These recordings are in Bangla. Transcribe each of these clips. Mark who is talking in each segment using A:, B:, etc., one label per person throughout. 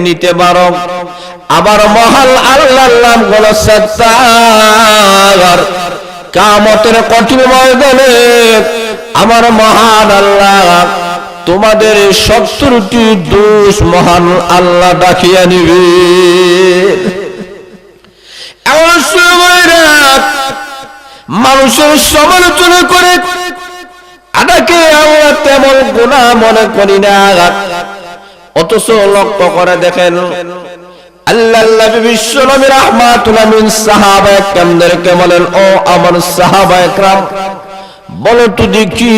A: নিতে পারো। আবার মহান আল্লাহর নাম হলো সত্তার। কিয়ামতের কঠিন ময়দানে আমার মহান আল্লাহ তোমাদের 70টি দোষ মহান আল্লাহ ডাকিয়ে নিবে। এমন সময় মানুষের সমালোচনা করে আটাকে আমরা তেমন গুনাহ মনে করি না, অথচ লক্ষ্য করে দেখেন আল্লাহর নবী বিশ্বনবী রাহমাতুল আলামিন সাহাবায়ে কেরামদেরকে বলেন, ও আমার সাহাবায়ে কেরাম, বলো তো দেখি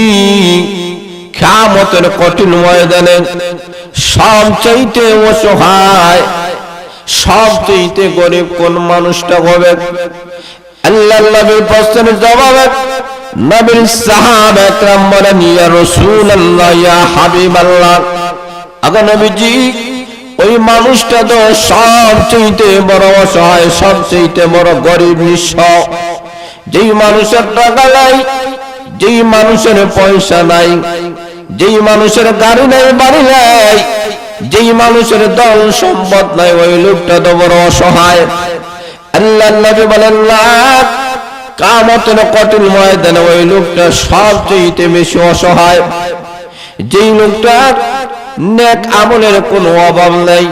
A: কিয়ামতের কঠিন ময়দানে সবচাইতে অসহায় সবচাইতে গরিব কোন মানুষটা হবে? আল্লাহর নবীর প্রশ্নের জবাবে নবীর সাহাবায়ে কেরাম বলেন, ইয়া রাসূলুল্লাহ, ইয়া হাবিবাল্লাহ, আগো নবীজি, ওই মানুষটা তো সবচেয়ে বড় অসহায়, সবচেয়ে বড় গরিব নিঃস্ব। যেই মানুষের টাকা নাই, যেই মানুষের পয়সা নাই, যেই মানুষের গাড়ি নাই, বাড়ি নাই, যেই মানুষের দল সম্পদ নাই, ওই লোকটা তো বড় অসহায়। আল্লাহর নবী বলেন, না, কিয়ামতের কঠিন ময়দানে ওই লোকটা সবচেয়ে বেশি অসহায়। যেই লোকটা নেক আমলের কোনো অভাব নাই,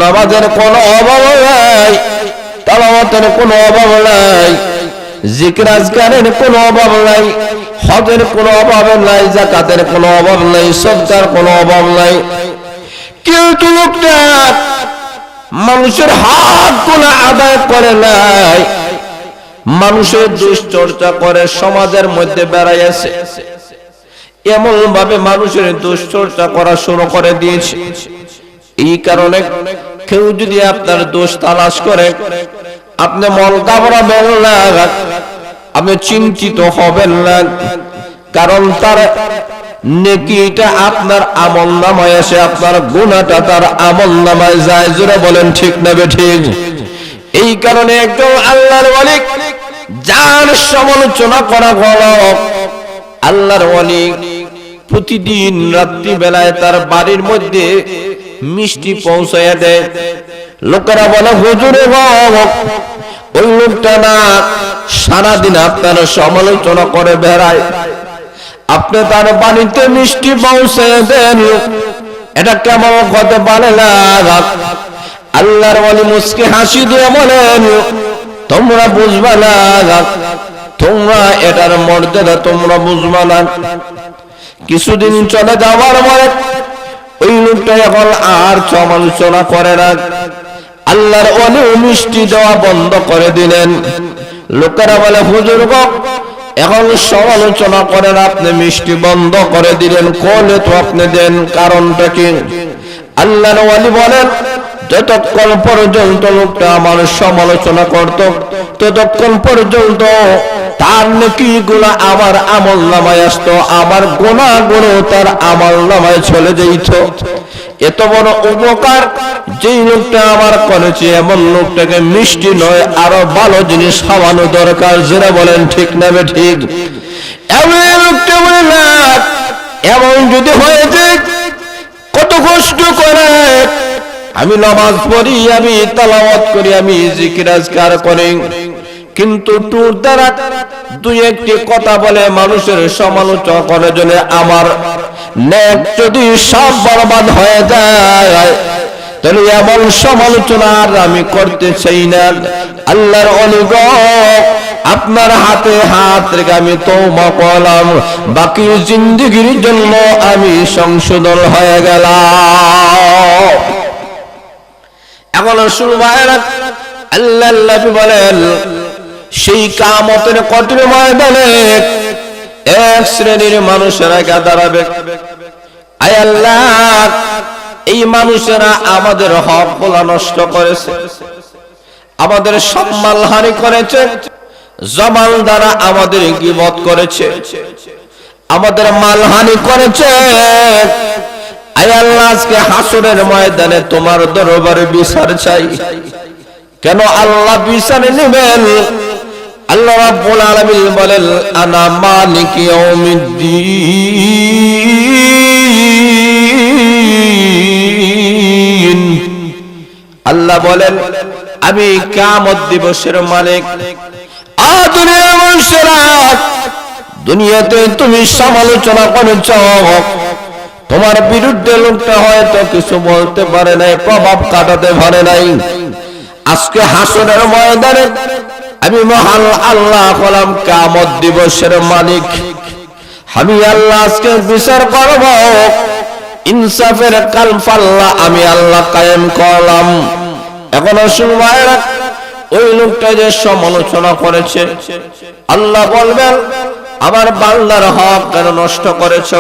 A: নামাজের কোনো অভাব নাই, তেলাওয়াতের কোনো অভাব নাই, জিকির আজকারের কোনো অভাব নাই, হজের কোনো অভাব নাই, যাকাতের কোনো অভাব নাই, সদকার কোনো অভাব নাই, কিন্তু লোকটা মানুষের হকগুলো আদায় করে নাই, মানুষের দুশ্চর্চা করে, সমাজের মধ্যে বেড়াইছে, এমন ভাবে মানুষের দুশ্চর্চা করা শুরু করে দিয়েছে। এই কারণে কেউ যদি আপনার দোষ তালাশ করে, আপনি মন ঘাবড়াবেন না, আপনি চিন্তিত হবেন না, কারণ তার নেকিটা আপনার আমলনামায় আসে, আপনার গুনাহটা তার আমলনামায় যায়। জোরে বলেন ঠিক না বেঠিক? এই কারণে একজন আল্লাহর ওয়ালি যার সমালোচনা করা হলো, আল্লাহর ওয়ালি প্রতিদিন রাত্রি বেলায় তার বাড়ির মধ্যে মিষ্টি পৌঁছায় দেয়। লোকেরা বলে, হুজুরে ওই লোকটা না সারাদিন আপনার সমালোচনা করে বেড়ায়, আপনি তার বাড়িতে মিষ্টি পৌঁছায় দেন, এটা কেমন হতে পারে না? আল্লাহর ওয়ালি মুস্কি হাসি দিয়ে বলেন, তোমরা বুঝবা না, তোমরা এটার মর্যাদা তোমরা বুঝবা না। কিছুদিন চলে যাওয়ার পরে ওই লোকটা এখন আর সমালোচনা করে না, আল্লাহর ওয়ালি মিষ্টি দেওয়া বন্ধ করে দিলেন। লোকেরা বলে, হুজুর গো, এখন সমালোচনা করেন, আপনি মিষ্টি বন্ধ করে দিলেন, কোলে তো আপনি দেন, কারণটা কি? আল্লাহর ওয়ালি বলেন, যতক্ষণ পর্যন্ত লোকটা আমার সমালোচনা করত, ততক্ষণ পর্যন্ত তার নেকিগুলো আমার আমলনামায় আসতো, আমার গুনাহগুলো তার আমলনামায় চলে যেত। এত বড় উপকার যেই লোকটা আমার করেছে, এমন লোকটাকে মিষ্টি নয় আরো ভালো জিনিস খাওয়ানো দরকার। যারা বলেন ঠিক না ঠিক? এমন লোকটা বলে না, এমন যদি হয়েছে, কত কষ্ট করে আমি নামাজ পড়ি, আমি তেলাওয়াত করি, আমি জিকির আজকার করি, কিন্তু তোর দ্বারা দুই একটি কথা বলে মানুষের সমালোচনা করার জন্য আমার নেক যদি সব বরবাদ হয়ে যায়, তাহলে এমন সমালোচনা আর আমি করতে চাই না। আল্লাহর ওয়ালি গো, আপনার হাতে হাত রেখে আমি তওবা করলাম, বাকি জিন্দেগীর জন্য আমি সংশোধন হয়ে গেলাম। এখন শুরু ভাইরা, আল্লাহর নবী বলেন, সেই কিয়ামতের কঠিন ময়দানে এক শ্রেণীর মানুষেরা দাঁড়াবে, আয় আল্লাহ, এই মানুষেরা আমাদের হকগুলো নষ্ট করেছে, আমাদের সম্মানহানি করেছে, জবান দ্বারা আমাদের গীবত করেছে, আমাদের মালহানি করেছে। আয় আল্লাহ, আজকে হাসরের ময়দানে তোমার দরবারে বিচার চাই। কেন আল্লাহ বিচার নেবেন? আল্লাহ রাব্বুল আলামিন বলেন, আনা মালিক ইয়াউমিদ্দিন, আল্লাহ বলেন আমি কিয়ামত দিবসের মালিক। দুনিয়ার মানুষেরা, দুনিয়াতে তুমি সমালোচনা করেছ, তোমার বিরুদ্ধে লোকটা হয়তো কিছু বলতে পারে নাই, প্রভাব কাটাতে পারে নাই। আজকে হাসরের ময়দানে আমি মহান আল্লাহ হলাম কিয়ামত দিবসের মালিক। আমি আল্লাহ আজকে বিচার করব, ইনসাফের কালফাল্লা আমি আল্লাহ কায়েম করলাম। এখনো সময় ওই লোকটা যে সমালোচনা করেছে, আল্লাহ বলবেন আমার বান্দার হক কেন নষ্ট করেছ?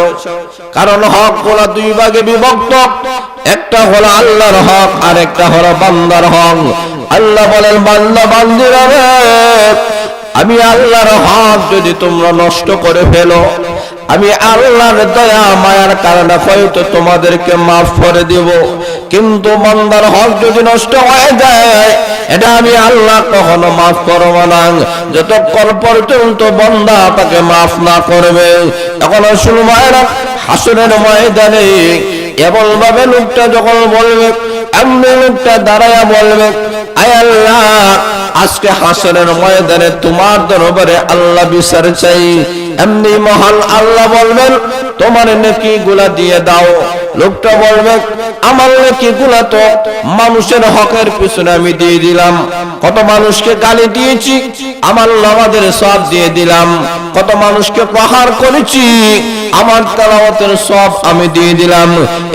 A: কারণ হক গুলা দুই ভাগে বিভক্ত, একটা হলো আল্লাহর হক আর একটা হলো বান্দার হক। আল্লাহ বলেন বান্দা বান্দিরা রে, আমি আল্লাহর হক যদি তোমরা নষ্ট করে ফেলো, আমি আল্লাহর দয়া মায়ার কারণে হয়তো তোমাদেরকে মাফ করে দেব, কিন্তু বান্দার হক যদি নষ্ট হয়ে যায়, এটা আমি আল্লাহ কখনো মাফ করব না যতক্ষণ পর্যন্ত বান্দা তাকে মাফ না করবে। এখন সময় হাসরের ময়দানে এমন ভাবে লোকটা যখন বলবে, এমনি লোকটা দাঁড়ায়া বলবে, আয় আল্লাহ আজকে হাসরের ময়দানে তোমার দরবারে আল্লাহ বিচার চাই। এমনি মহান আল্লাহ বলবেন তোমার নেকি গুলা দিয়ে দাও। লোকটা বলবে আমার নেকি গুলা তো মানুষের হকের পিছনে আমি দিয়ে দিলাম, কত মানুষকে গালি দিয়েছি, আমার নামাজের সওয়াব দিয়ে দিলাম, কত মানুষকে প্রহার করেছি, আমার তেলাওয়াতের সওয়াব আমি দিয়ে দিলাম।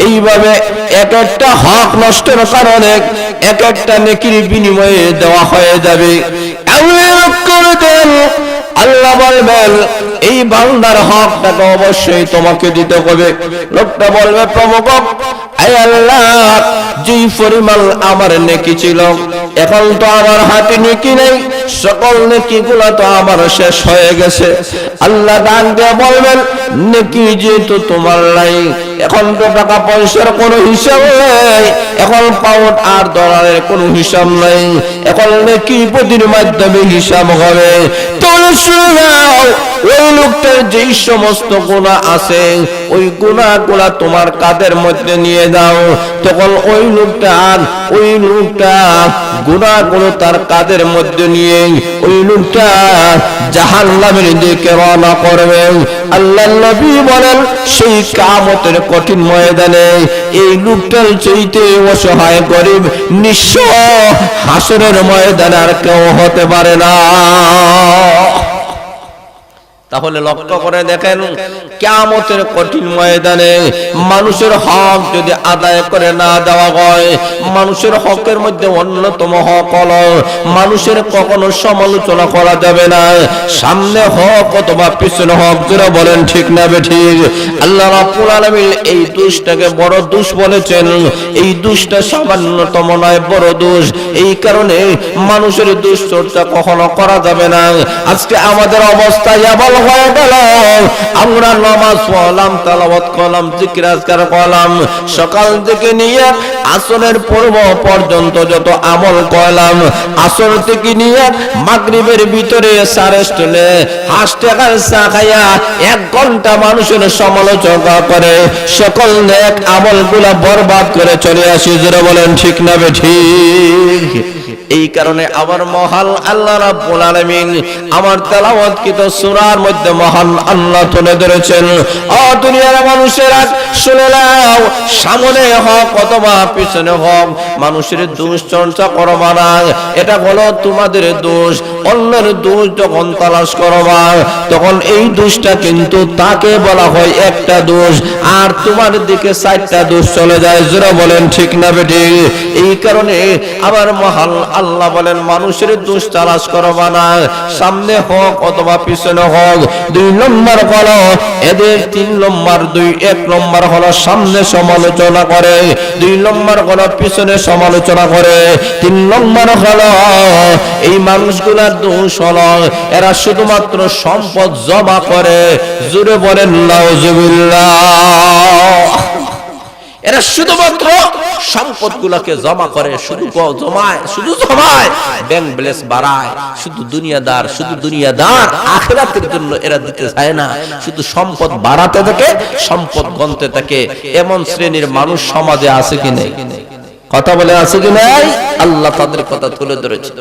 A: এইভাবে এক একটা হক নষ্টের কারণে এক একটা নেকির বিনিময়ে দেওয়া হয়ে যাবে। আল্লাহ বলবেন এই বান্দার হকটাকে অবশ্যই তোমাকে দিতে হবে। লোকটা বলবে প্রভু গো, আয় আল্লাহ যেই পরিমাণ আমার নেকি ছিল, এখন তো আমার হাতে নেকি নেই, সকল নেকি গুলা তো আমার শেষ হয়ে গেছে। আল্লাহ ডাক দিয়ে বলবেন নেকি যেহেতু তোমার নাই, এখন তো টাকা পয়সার কোনো হিসাব নেই, এখন পাউন্ড আর ডলারের কোনো হিসাব নেই, এখন নেকি প্রতির মাধ্যমে হিসাব হবে। ওই লোকটার যেই সমস্ত গুনাহ আছে, ওই গুনাহগুলা তোমার কাঁধের মধ্যে নিয়ে দাও। তখন ওই লোকটা গুনাহগুলো তার কাঁধের মধ্যে নিয়ে ওই লোকটা জাহান্নামের দিকে রওনা করবে। আল্লাহর নবী বলেন সেই কিয়ামতের কঠিন ময়দানে এই লোকটার চাইতে অসহায় গরিব নিঃস্ব হাসরের ময়দানে আর কেউ হতে পারে না। তাহলে লক্ষ্য করে দেখেন, কিয়ামতের কঠিন ময়দানে মানুষের হক যদি আদায় করে না দেওয়া হয়, মানুষের হকের মধ্যে অন্যতম হক হলো মানুষের কখনো সমালোচনা করা যাবে না। সামনে হক অথবা পিছনে হক, যারা বলেন ঠিক না বেঠিক? আল্লাহ রাব্বুল আলামিন এই দোষটাকে বড় দোষ বলেছেন। এই দোষটা সামান্যতম নয়, বড় দোষ। এই কারণে মানুষের দোষ চর্চা কখনো করা যাবে না। আজকে আমাদের অবস্থা এমন হয়ে গেল, আমরা নামাজ পড়লাম, তেলাওয়াত করলাম, জিকির আজকার করলাম, সকাল থেকে নিয়ে আসরের পূর্ব পর্যন্ত যত আমল করলাম, আসর থেকে নিয়ে মাগরিবের ভিতরে সারেস্টলে হাঁস টাকার চা খাইয়া 1 ঘন্টা মানুষের সমালোচনা করে সকল নেক আমলগুলা বরবাদ করে চলে আসি। যারা বলেন ঠিক না বেঠিক? এই কারণে আমার মহান আল্লাহ রাব্বুল আলামিন আমার তেলাওয়াতকৃত সূরার মধ্যে মহান আল্লাহ তুলে ধরেছেন, ও দুনিয়ার মানুষেরা শুনে নাও, সামনে হোক অথবা পিছনে হোক মানুষের দোষ চর্চা করবা না। এটা হলো তোমাদের দোষ। অন্যের দোষ যখন তালাশ করবা, তখন এই দোষটা কিন্তু তাকে বলা হয় একটা দোষ, আর তোমার দিকে 4টা দোষ চলে যায়। যারা বলেন ঠিক না বেঠিক? এই কারণে আমার মহান আল্লাহ বলেন মানুষের দোষ তালাশ করবা না, সামনে হোক অথবা পিছনে হোক। 2 নম্বর হলো এদের 3 নম্বর 1 নম্বর হলো সামনে সমালোচনা করে, 2 নম্বর হলো পিছনে সমালোচনা করে, 3 নম্বর হলো এই মানুষগুলার দোষ হলো এরা শুধুমাত্র সম্পদ জমা করে। জোরে বলেন নাউজুবিল্লাহ। এরা শুধুমাত্র সম্পদগুলোকে জমা করে, শুধু জমায়, ব্যাংক ব্যালেন্স বাড়ায়, শুধু দুনিয়াদার আখিরাতের জন্য এরা দিতে চায় না, শুধু সম্পদ বাড়াতে থাকে, সম্পদ গণতে থাকে। এমন শ্রেণীর মানুষ সমাজে আছে কি নেই? কথা বলে আছে কি নাই? আল্লাহ তাদের কথা তুলে ধরেছে।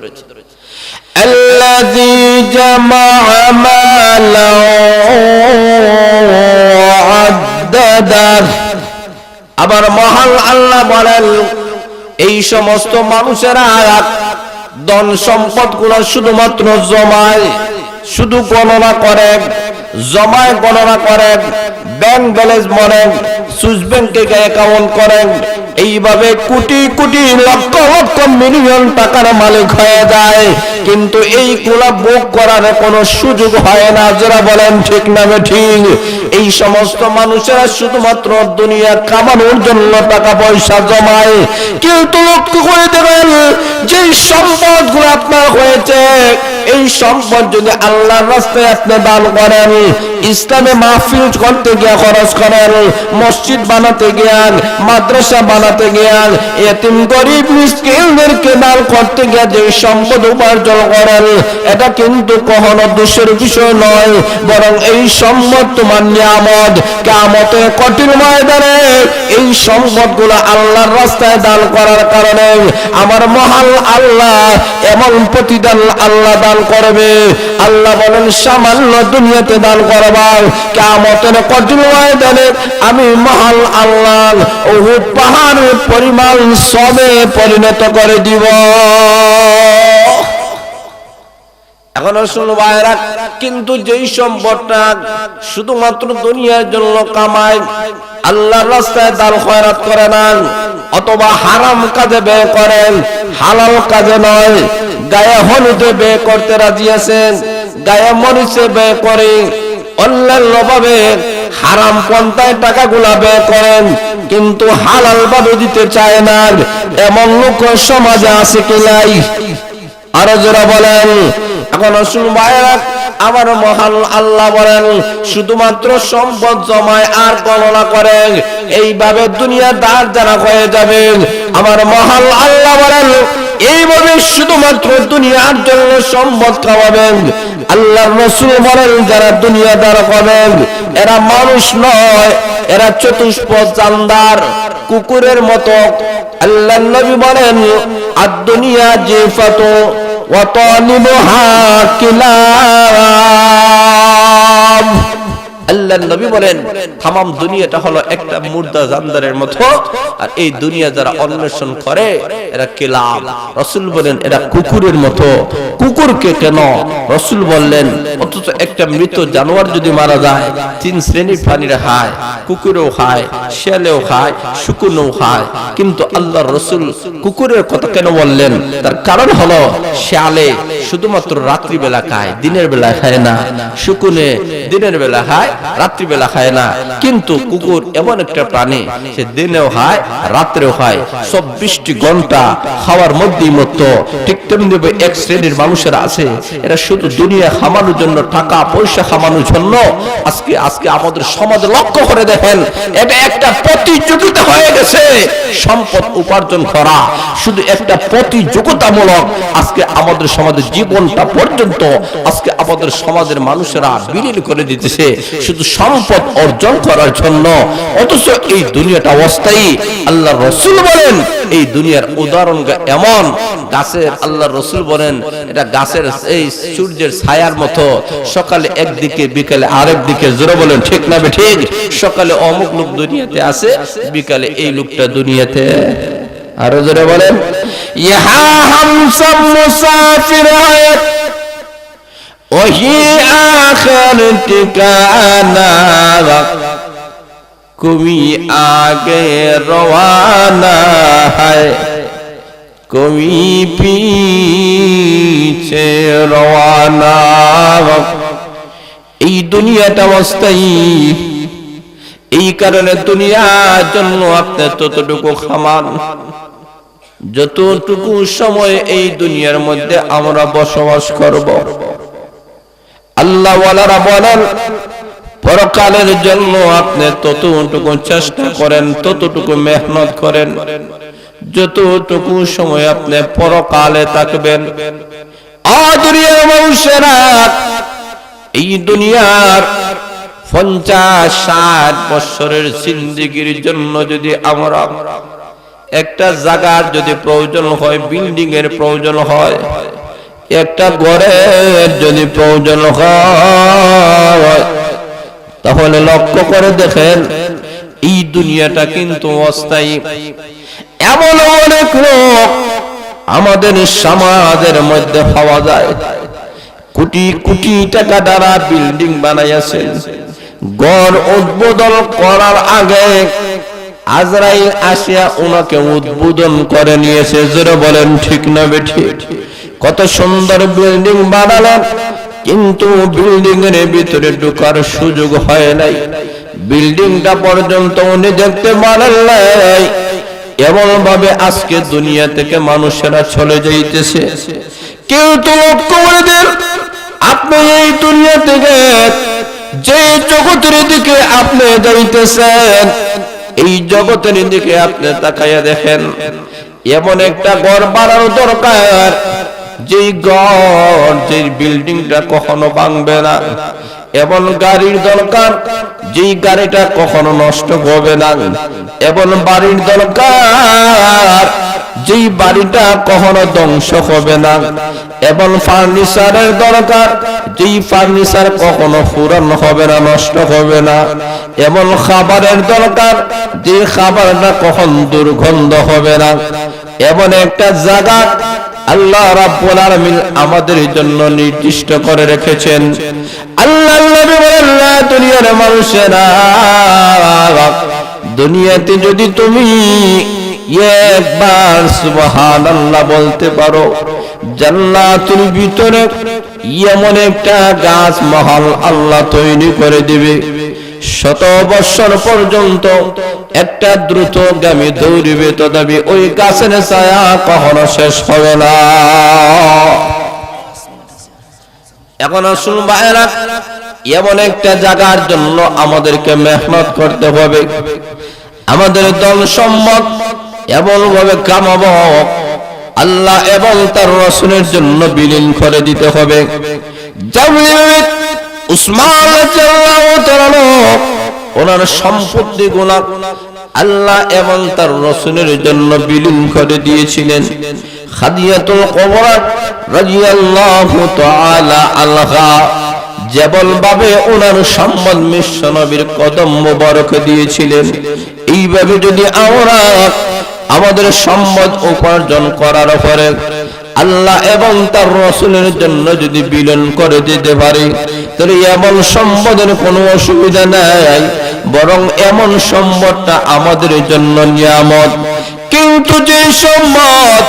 A: আল্লাযী জামাআ মালাও আদ্দাদা। আবার মহান আল্লাহ বলেন এই সমস্ত মানুষেরা ধন সম্পদ গুলো শুধুমাত্র জমায়, শুধু গণনা করেন, জমায় গণনা করেন, ব্যাংক ব্যালেন্স মনেন, সুইস ব্যাংকে অ্যাকাউন্ট করেন, এইভাবে কোটি কোটি লক্ষ লক্ষ মিলিয়ন টাকার মালিক হয়ে যায়, কিন্তু এইগুলা ভোগ করার কোনো সুযোগ হয় না। যারা বলেন ঠিক না ঠিক? এই সমস্ত মানুষেরা শুধুমাত্র দুনিয়া কামানোর জন্য টাকা পয়সা জমায়, কিন্তু লক্ষ্য করে দেখেন যে সম্পদ গুলো আপনার হয়েছে, এই সম্পদ যদি আল্লাহর রাস্তায় আপনি দান করেন, ইসলামে মাহফিল করতে গিয়ে খরচ করেন, মসজিদ বানাতে গিয়ান, মাদ্রাসা বানাতে গিয়ান, এতিম গরিব মিসকিনদেরকে দান করতে গিয়ে যে সম্পদ উপার্জন করেন, এটা কিন্তু কখনো দোষের বিষয় নয়, বরং এই সম্পদ তোমার নিয়ামত। কিয়ামতে কঠিন ময়দানে এই সম্পদগুলো আল্লাহর রাস্তায় দান করার কারণে আমার মহান আল্লাহ এমন প্রতিদান আল্লাহ দান করবে। আল্লাহ বলেন সামান্য দুনিয়াতে দান করবা, কিয়ামতের কঠিন ময়দানে আমি মহান আল্লাহ উহুদ পাহাড়ের পরিমাণ সবে পরিণত করে দিব। এখন শুনো ভাইরা, কিন্তু যেই সম্পদটা শুধুমাত্র দুনিয়ার জন্য কামায়, আল্লাহর রাস্তায় দান খয়রাত করে না, অথবা হারাম কাজে ব্যয় করেন, হালাল কাজে নয়, গায়ে হলুদে ব্যয় করতে রাজি আছেন, গায়ে মরিচে ব্যয় করে, অন্যান্য ভাবে হারাম পন্থায় টাকাগুলা ব্যয় করেন, কিন্তু হালাল ভাবে দিতে চায় না, এমন লোক সমাজে আছে কি নাই? আরো যারা বলেন। এখন শুনুন ভাইরা, আমার মহান আল্লাহ বলেন শুধুমাত্র সম্পদ জমায় আর গণনা করেন, এইভাবে দুনিয়াদার যারা হয়ে যাবেন, আমার মহান আল্লাহ বলেন এইভাবে শুধুমাত্র দুনিয়ার জন্য সম্পদ কামাবেন। আল্লাহর রাসূল বলেন যারা দুনিয়াদার হবেন এরা মানুষ নয়, এরা চতুষ্পদ জানদার, কুকুরের মতো। আল্লাহর নবী বলেন আদ-দুনিয়া জিফাতু ওয়া তালিবুহা কিলাব। আল্লাহর নবী বলেন तमाम দুনিয়াটা হলো একটা মুর্দা জানদারের মতো, আর এই দুনিয়া যারা অন্বেষণ করে এরা কিলাব। রাসূল বলেন এরা কুকুরের মতো। কুকুরকে কেন রাসূল বললেন? অথচ একটা মৃত জানোয়ার যদি মারা যায়, তিন শ্রেণীর প্রাণীরা খায়, কুকুরও খায়, শিয়ালেও খায়, শকুনও খায়, কিন্তু আল্লাহর রাসূল কুকুরের কথা কেন বললেন? তার কারণ হলো শিয়ালে শুধুমাত্র রাত্রি বেলা খায়, দিনের বেলা খায় না। শকুনে দিনের বেলা খায়, রাত্রি বেলা খায় না। কিন্তু কুকুর এমন একটা প্রাণী, সে দিনেও খায়, রাত্রেও খায়, 24টি ঘন্টা খাওয়ার মধ্যেই মত। ঠিক তেমনি এক শ্রেণীর মানুষেরা আছে, এরা শুধু দুনিয়া খামানোর জন্য, টাকা পয়সা খামানোর জন্য আজকে আমাদের সমাজে লক্ষ্য করে দেখেন, এটা একটা প্রতিযোগিতা হয়ে গেছে। সম্পদ উপার্জন করা শুধু একটা প্রতিযোগিতামূলক। আজকে আমাদের সমাজের জীবনটা পর্যন্ত আজকে আমাদের সমাজের মানুষেরা বিলীন করে দিতেছে শুধু সম্পদ অর্জন করার জন্য। অথচ এই দুনিয়াটা অস্থায়ী। আল্লাহর রাসূল বলেন এই দুনিয়ার উদাহরণ এমন গাছের, আল্লাহর রাসূল বলেন এটা গাছের এই সূর্যের ছায়ার মতো, সকালে একদিকে বিকালে আরেক দিকে। জোরে বলেন ঠিক না ঠিক? সকালে অমুক লোক দুনিয়াতে আছে, বিকালে এই লোকটা দুনিয়াতে। আরো জোরে বলেন। ইহা হাম সব মুসাফির হায়াত ওহি আখির ঠিকানা, কবি আগে রওয়ানা হয়, কবি পিছে রওয়ানা। এই দুনিয়াটা অস্থায়ী, এই কারণে দুনিয়ার জন্য আপনি ততটুকু খামান যতটুকু সময় এই দুনিয়ার মধ্যে আমরা বসবাস করব। আল্লাহ ওয়ালারা বলেন পরকালের জন্য আপনি ততটুকু চেষ্টা করেন, ততটুকু মেহনত করেন, যতটুকু সময় আপনি পরকালে থাকবেন। দুনিয়ার মানুষেরা এই দুনিয়ার 50-60 বছরের জিন্দেগির জন্য যদি আমরা একটা জায়গার যদি প্রয়োজন হয়, বিল্ডিং এর প্রয়োজন হয়, একটা ঘরের যদি প্রয়োজন হয়, তাহলে লক্ষ্য করে দেখেন এই দুনিয়াটা কিন্তু অস্থায়ী। এমন অনেক লোক আমাদের সমাজের মধ্যে পাওয়া যায়, কোটি কোটি টাকা দ্বারা বিল্ডিং বানাইয়াছেন, ঘর উদ্বোধন করার আগে আজরাইল আসিয়া ওনাকে উদ্বোধন করে নিয়েছে। জোরে বলেন ঠিক না বেঠিক? কত সুন্দর বিল্ডিং বানালেন, কিন্তু বিল্ডিং এর ভিতরে ঢোকার সুযোগ হয় নাই, বিল্ডিংটা পর্যন্ত উনি দেখতে পারেন নাই। এমন ভাবে আজকে দুনিয়া থেকে মানুষেরা চলে যাইতেছে। কেউ তো লক্ষ্য করে দেন, আপনি এই দুনিয়া থেকে যে জগতের দিকে আপনি যাইতেছেন, এই জগতের দিকে আপনি তাকাইয়া দেখেন, এমন একটা ঘর বানানো দরকার, যেই ঘর, যে বিল্ডিংটা কখনো ভাঙবে না। এমন গাড়ির দরকার, যেই গাড়িটা কখনো নষ্ট হবে না। এমন বাড়ির দরকার, যেই বাড়িটা কখনো ধ্বংস হবে না। এমন ফার্নিচারের দরকার, যেই ফার্নিচার কখনো পুরানো হবে না, নষ্ট হবে না। এমন খাবারের দরকার, যে খাবারটা কখনো দুর্গন্ধ হবে না। এমন একটা জায়গা আল্লাহ রাব্বুল আলামিন আমাদের জন্য নির্দিষ্ট করে রেখেছেন। আল্লাহ নবী বলেন, না দুনিয়ার মানুষেরা, দুনিয়াতে যদি তুমি একবার সুবহানাল্লাহ বলতে পারো, জান্নাতের ভিতরে এমন একটা গাছ মহল আল্লাহ তৈরি করে দিবে, 100 বছর পর্যন্ত একটা দ্রুতগামী দৌড়িবে, তথাপি ওই গাছের ছায়া কখনো শেষ হবে না। এখন আসুন ভাইরা, এমন একটা জায়গার জন্য আমাদেরকে মেহনত করতে হবে, আমাদের ধন সম্পদ এমন ভাবে কামাবো আল্লাহ এবং তার রাসূলের জন্য বিলীন করে দিতে হবে। উসমান রাদিয়াল্লাহু তাআলা ওনার সম্পত্তিগুলো আল্লাহ এবং তার রাসূলের জন্য বিলীন করে দিয়েছিলেন। খাদিজাতুল কুবরা রাদিয়াল্লাহু তাআলা আনহা যেমন ভাবে ওনার সম্মান বিশ্ব নবীর কদম মোবারক দিয়েছিলেন, এইভাবে যদি আমরা আমাদের সম্পদ উপার্জন করার পরে আল্লাহ এবং তার রাসূলের জন্য যদি বিলীন করে দিতে পারি, তাহলে এমন সম্পদের কোনো অসুবিধা নাই, বরং এমন সম্পদটা আমাদের জন্য নিয়ামত। কিন্তু যে সম্পদ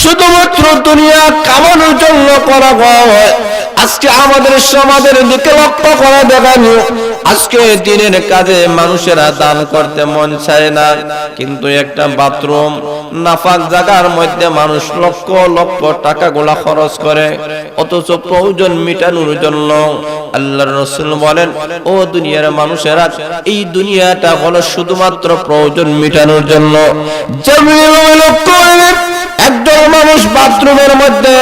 A: শুধুমাত্র দুনিয়া কামানোর জন্য করা হয়, আজকে আমাদের সমাজের দিকে লক্ষ্য করা দেখানো, আজকে দিনের কাজে মানুষেরা দান করতে মন চায় না, কিন্তু একটা বাথরুম নাফাক জায়গার মধ্যে মানুষ লক্ষ লক্ষ টাকাগুলা খরচ করে, অথচ প্রয়োজন মিটানোর জন্য। আল্লাহর রাসূল বলেন, ও দুনিয়ার মানুষেরা, এই দুনিয়াটা হলো শুধুমাত্র প্রয়োজন মিটানোর জন্য। একজন মানুষ বাথরুমের মধ্যে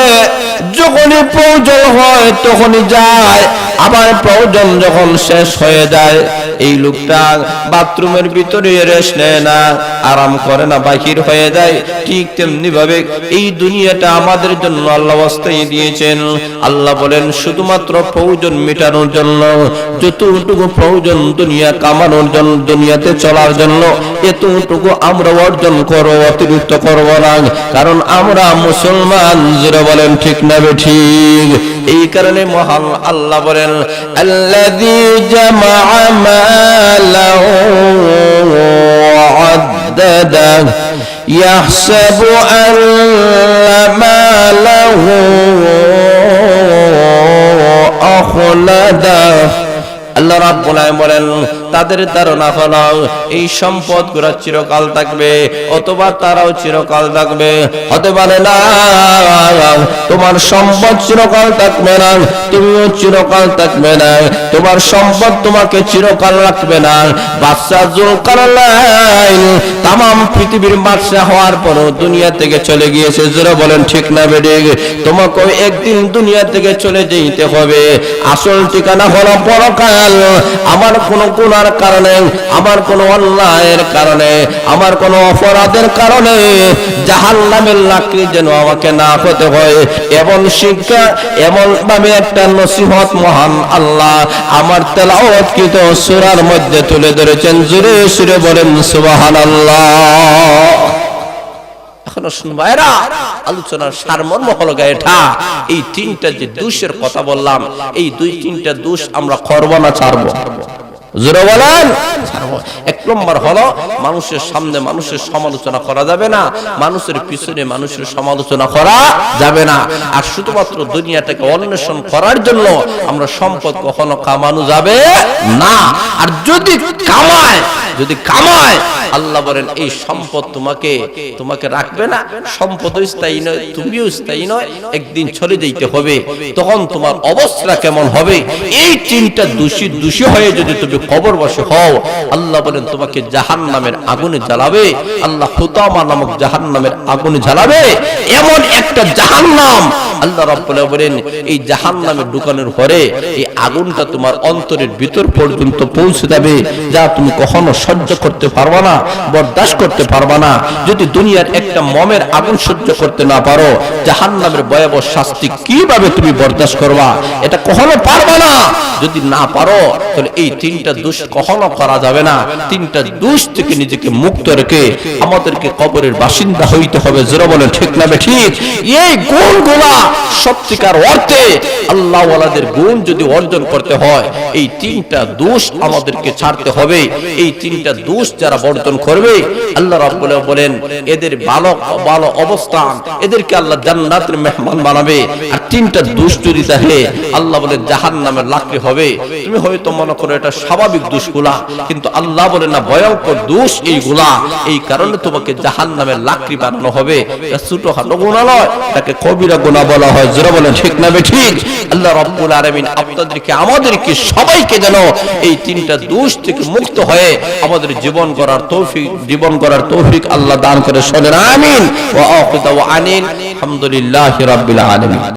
A: যখনই প্রয়োজন হয় তখনই যায়, আবার প্রয়োজন যখন শেষ হয়ে যায় এই লোকটা বাথরুমের ভিতরে রেস্ট নেয় না, আরাম করে না, বাহির হয়ে যায়। ঠিক তেমনি ভাবে এই দুনিয়াটা আমাদের জন্য আল্লাহ ওয়াস্তায় দিয়েছেন। আল্লাহ বলেন শুধুমাত্র প্রয়োজন মেটানোর জন্য, যতটুকু প্রয়োজন দুনিয়া কামানোর জন্য, দুনিয়াতে চলার জন্য, এতটুকু আমরা অর্জন করো, অতিরিক্ত করব না, কারণ আমরা মুসলমান। যারা বলেন ঠিক না বেঠিক? এই কারণে মহান আল্লাহ বলেন, আল্লাযী জামাআ মালাহু ওয়া আদ্দাদা ইয়াহসাবু আন্না মালাহু আখলাদা। আল্লাহ রাব্বুল আলামিন বলেন, তাদের ধারণা হলো এই সম্পদগুলো চিরকাল থাকবে, অথবা তারাও চিরকাল থাকবে। হতে পারে না, তোমার সম্পদ চিরকাল থাকবে না, তুমিও চিরকাল থাকবে না, তোমার সম্পদ তোমাকে চিরকাল রাখবে না। বাদশা যুলকারনাইন তামাম পৃথিবীর বাদশা হওয়ার পরও দুনিয়া থেকে চলে গিয়েছে। যারা বলেন ঠিক না বেঠিক? তোমাকে একদিন দুনিয়া থেকে চলে যেতে হবে। আসল ঠিকানা হলো পরকাল। আমার কোনো গুনাহ গুনার কারণে, আমার কোনো অন্যায়ের কারণে, আমার কোনো অপরাধের কারণে জাহান্নামের লাকড়ি যেন আমাকে না হতে হয়, এমন শিক্ষা, এমন ভাবে একটা নসিহত মহান আল্লাহ আমার তেলাওয়াতকৃত সূরার মধ্যে তুলে ধরেছেন। জোরে সুরে বলেন সুবহানাল্লাহ। এখনো শুনবা এরা আলোচনার সারমর্ম হলো এটা, এই তিনটা যে দোষের কথা বললাম, এই দুই তিনটা দোষ আমরা করব না ছাড়বো? জোরে বলেন। এক নম্বর হলো মানুষের সামনে মানুষের সমালোচনা করা যাবে না, মানুষের পিছনে মানুষের সমালোচনা করা যাবে না। আর শুধুমাত্র দুনিয়াটাকে অন্বেষণ করার জন্য আমরা সম্পদ কখনো কামানো যাবে না। আর যদি কামায় আল্লাহ বলেন এই সম্পদ তোমাকে রাখবে না, সম্পদ স্থায়ী নয়, তুমিও স্থায়ী নয়, একদিন চলে যেতে হবে। তখন তোমার অবস্থা কেমন হবে? এই তিনটা দোষী হয়ে যদি তুমি কবরবাসী হও, আল্লাহ বলেন তোমাকে জাহান্নামের আগুনে জ্বালাবে। আল্লাহ হুতামা নামক জাহান্নামের আগুনে জ্বালাবে। এমন একটা জাহান্নাম আল্লাহ রাব্বুল আলামিন বলেন এই জাহান্নামে ঢুকানোর পরে এই আগুনটা তোমার অন্তরের ভিতর পর্যন্ত পৌঁছে যাবে, যা তুমি কখনো সহ্য করতে পারবে না, বরদাস্ত করতে পারবে না। যদি দুনিয়ার একটা মমের আগুন সহ্য করতে না পারো, জাহান্নামের ভয়াবহ শাস্তি কিভাবে তুমি বরদাস্ত করবা? এটা কখনো পারবে না। যদি না পারো তাহলে এই তিনটা দোষ কখনো করা যাবে না। তিনটা দোষ থেকে নিজেকে মুক্ত রেখে আমাদেরকে কবরের বাসিন্দা হইতে হবে। জোরে বলেন ঠিক না ঠিক? এই গুণগুলা সত্যিকার অর্থে আল্লাহ ওয়ালাদের গুণ যদি অর্জন করতে হয়, এই তিনটা দোষ আমাদেরকে ছাড়তে হবে। এই তিনটা দোষ যারা বর্জন করবে, আল্লাহ রাব্বুল আলামিন বলেন এদের ভালো অবস্থান, এদেরকে আল্লাহ জান্নাতের মেহমান বানাবে। আর তিনটা দোষ যদি থাকে, আল্লাহ বলেন জাহান্নামের লাকড়ি হবে। তুমি হয়তো মনে করো এটা স্বাভাবিক দোষগুলা, কিন্তু আল্লাহ বলেন না, ভয়ঙ্কর দোষ এইগুলা। এই কারণে তোমাকে জাহান্নামের লাকড়ি বানানো হবে। এটা ছোটখাটো গুনাহ নয়, তাকে কবিরা গুনাহ বলা হয়। জোরে বলেন ঠিক না ঠিক? আল্লাহ রাব্বুল আলামিন আপনাদেরকে আমাদেরকে সবাইকে যেন এই তিনটা দোষ থেকে মুক্ত হয়ে আমাদের জীবন গড়ার তৌফিক আল্লাহ দান করে। শোনেন আমিন। ওয়া আখিরু দাওয়ানা আলহামদুলিল্লাহি রাব্বিল আলামিন।